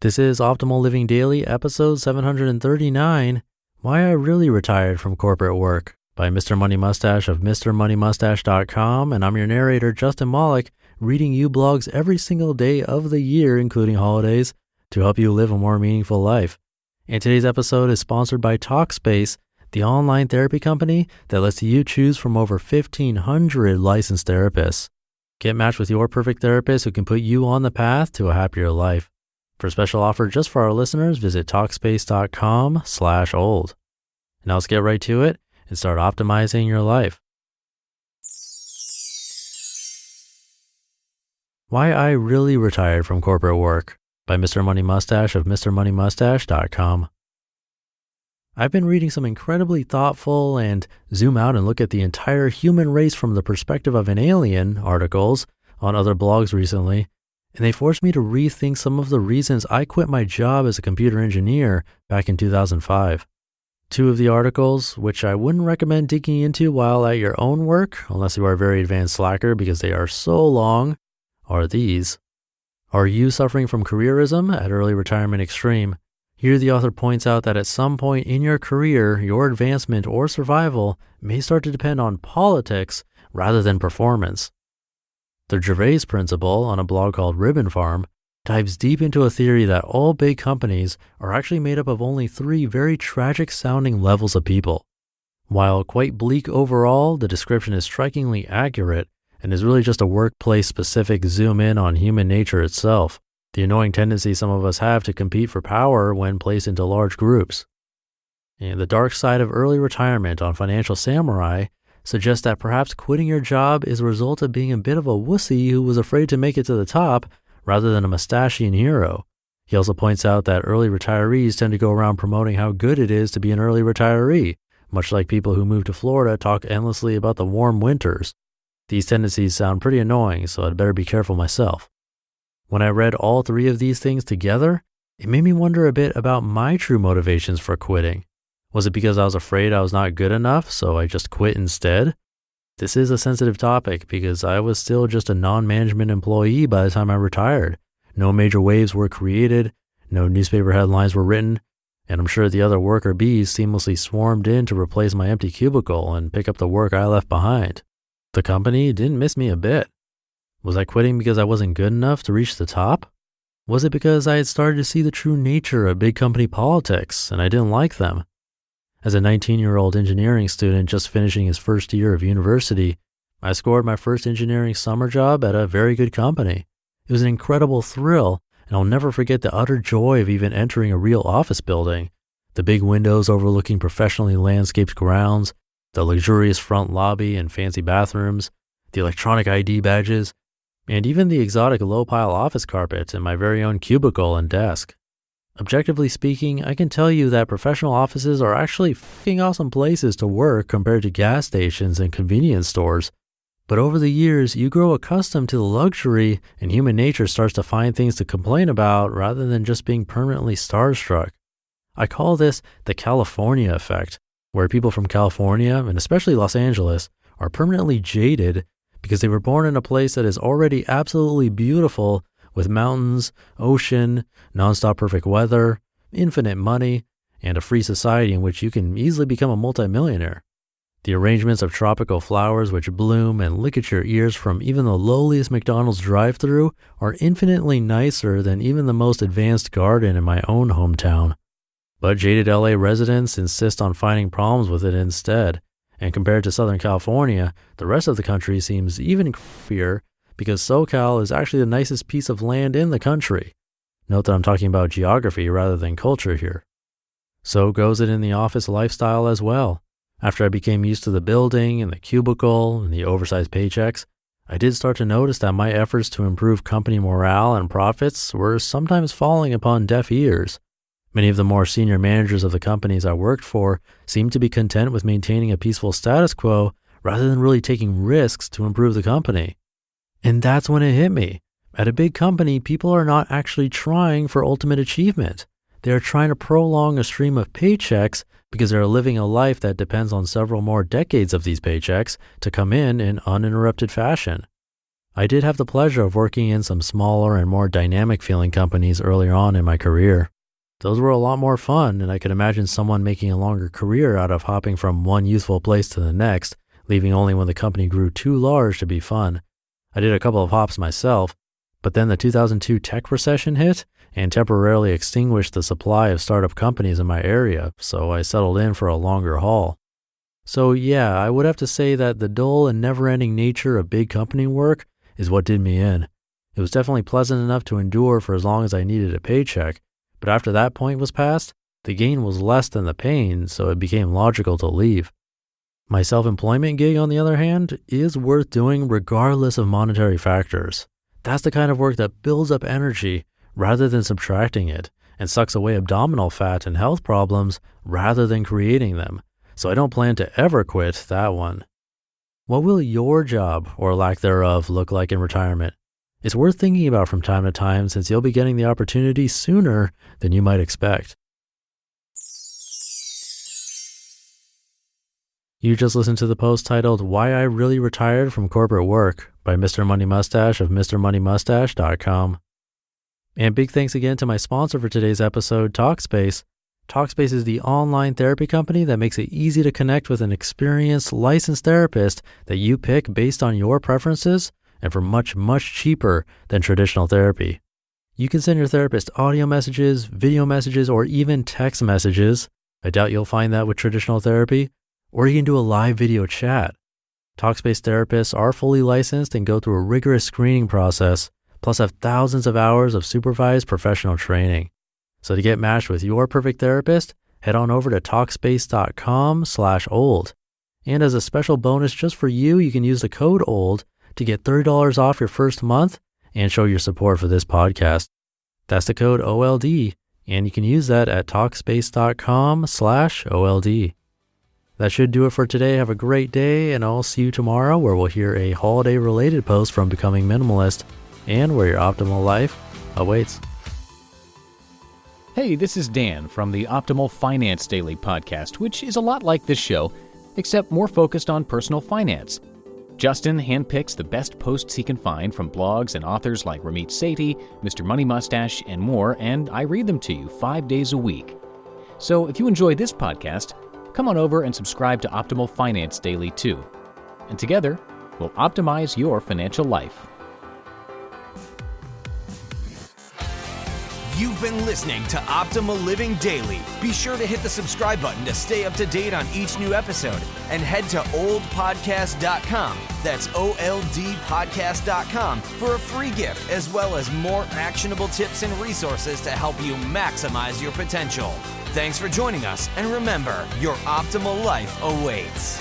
This is Optimal Living Daily, episode 739, Why I Really Retired from Corporate Work, by Mr. Money Mustache of MrMoneyMustache.com, and I'm your narrator, Justin Malik, reading you blogs every single day of the year, including holidays, to help you live a more meaningful life. And today's episode is sponsored by Talkspace, the online therapy company that lets you choose from over 1,500 licensed therapists. Get matched with your perfect therapist who can put you on the path to a happier life. For a special offer just for our listeners, visit Talkspace.com/old. Now let's get right to it and start optimizing your life. Why I Really Retired from Corporate Work, by Mr. Money Mustache of MrMoneyMustache.com. I've been reading some incredibly thoughtful and zoom out and look at the entire human race from the perspective of an alien articles on other blogs recently, and they forced me to rethink some of the reasons I quit my job as a computer engineer back in 2005. Two of the articles, which I wouldn't recommend digging into while at your own work, unless you are a very advanced slacker because they are so long, are these. Are you suffering from careerism at early retirement extreme? Here the author points out that at some point in your career, your advancement or survival may start to depend on politics rather than performance. The Gervais principle, on a blog called Ribbon Farm, dives deep into a theory that all big companies are actually made up of only three very tragic-sounding levels of people. While quite bleak overall, the description is strikingly accurate and is really just a workplace-specific zoom in on human nature itself, the annoying tendency some of us have to compete for power when placed into large groups. And the dark side of early retirement on Financial Samurai suggests that perhaps quitting your job is a result of being a bit of a wussy who was afraid to make it to the top rather than a mustachian hero. He also points out that early retirees tend to go around promoting how good it is to be an early retiree, much like people who move to Florida talk endlessly about the warm winters. These tendencies sound pretty annoying, so I'd better be careful myself. When I read all three of these things together, it made me wonder a bit about my true motivations for quitting. Was it because I was afraid I was not good enough, so I just quit instead? This is a sensitive topic because I was still just a non-management employee by the time I retired. No major waves were created, no newspaper headlines were written, and I'm sure the other worker bees seamlessly swarmed in to replace my empty cubicle and pick up the work I left behind. The company didn't miss me a bit. Was I quitting because I wasn't good enough to reach the top? Was it because I had started to see the true nature of big company politics and I didn't like them? As a 19-year-old engineering student just finishing his first year of university, I scored my first engineering summer job at a very good company. It was an incredible thrill, and I'll never forget the utter joy of even entering a real office building. The big windows overlooking professionally landscaped grounds, the luxurious front lobby and fancy bathrooms, the electronic ID badges, and even the exotic low-pile office carpet in my very own cubicle and desk. Objectively speaking, I can tell you that professional offices are actually fucking awesome places to work compared to gas stations and convenience stores. But over the years, you grow accustomed to the luxury and human nature starts to find things to complain about rather than just being permanently starstruck. I call this the California effect, where people from California, and especially Los Angeles, are permanently jaded because they were born in a place that is already absolutely beautiful with mountains, ocean, nonstop perfect weather, infinite money, and a free society in which you can easily become a multimillionaire. The arrangements of tropical flowers which bloom and lick at your ears from even the lowliest McDonald's drive-thru are infinitely nicer than even the most advanced garden in my own hometown. But jaded LA residents insist on finding problems with it instead. And compared to Southern California, the rest of the country seems even creepier because SoCal is actually the nicest piece of land in the country. Note that I'm talking about geography rather than culture here. So goes it in the office lifestyle as well. After I became used to the building and the cubicle and the oversized paychecks, I did start to notice that my efforts to improve company morale and profits were sometimes falling upon deaf ears. Many of the more senior managers of the companies I worked for seemed to be content with maintaining a peaceful status quo rather than really taking risks to improve the company. And that's when it hit me. At a big company, people are not actually trying for ultimate achievement. They are trying to prolong a stream of paychecks because they're living a life that depends on several more decades of these paychecks to come in uninterrupted fashion. I did have the pleasure of working in some smaller and more dynamic feeling companies earlier on in my career. Those were a lot more fun, and I could imagine someone making a longer career out of hopping from one youthful place to the next, leaving only when the company grew too large to be fun. I did a couple of hops myself, but then the 2002 tech recession hit and temporarily extinguished the supply of startup companies in my area, so I settled in for a longer haul. So yeah, I would have to say that the dull and never-ending nature of big company work is what did me in. It was definitely pleasant enough to endure for as long as I needed a paycheck, but after that point was passed, the gain was less than the pain, so it became logical to leave. My self-employment gig, on the other hand, is worth doing regardless of monetary factors. That's the kind of work that builds up energy rather than subtracting it, and sucks away abdominal fat and health problems rather than creating them, so I don't plan to ever quit that one. What will your job, or lack thereof, look like in retirement? It's worth thinking about from time to time, since you'll be getting the opportunity sooner than you might expect. You just listened to the post titled "Why I Really Retired from Corporate Work" by Mr. Money Mustache of MrMoneyMustache.com. And big thanks again to my sponsor for today's episode, Talkspace. Talkspace is the online therapy company that makes it easy to connect with an experienced, licensed therapist that you pick based on your preferences and for much, much cheaper than traditional therapy. You can send your therapist audio messages, video messages, or even text messages. I doubt you'll find that with traditional therapy. Or you can do a live video chat. Talkspace therapists are fully licensed and go through a rigorous screening process, plus have thousands of hours of supervised professional training. So to get matched with your perfect therapist, head on over to Talkspace.com/old. And as a special bonus just for you, you can use the code OLD to get $30 off your first month and show your support for this podcast. That's the code OLD, and you can use that at Talkspace.com/OLD. That should do it for today. Have a great day, and I'll see you tomorrow, where we'll hear a holiday-related post from Becoming Minimalist, and where your optimal life awaits. Hey, this is Dan from the Optimal Finance Daily podcast, which is a lot like this show, except more focused on personal finance. Justin handpicks the best posts he can find from blogs and authors like Ramit Sethi, Mr. Money Mustache, and more, and I read them to you 5 days a week. So if you enjoy this podcast, come on over and subscribe to Optimal Finance Daily too. And together, we'll optimize your financial life. You've been listening to Optimal Living Daily. Be sure to hit the subscribe button to stay up to date on each new episode, and head to oldpodcast.com. That's OLDpodcast.com for a free gift, as well as more actionable tips and resources to help you maximize your potential. Thanks for joining us, and remember, your optimal life awaits.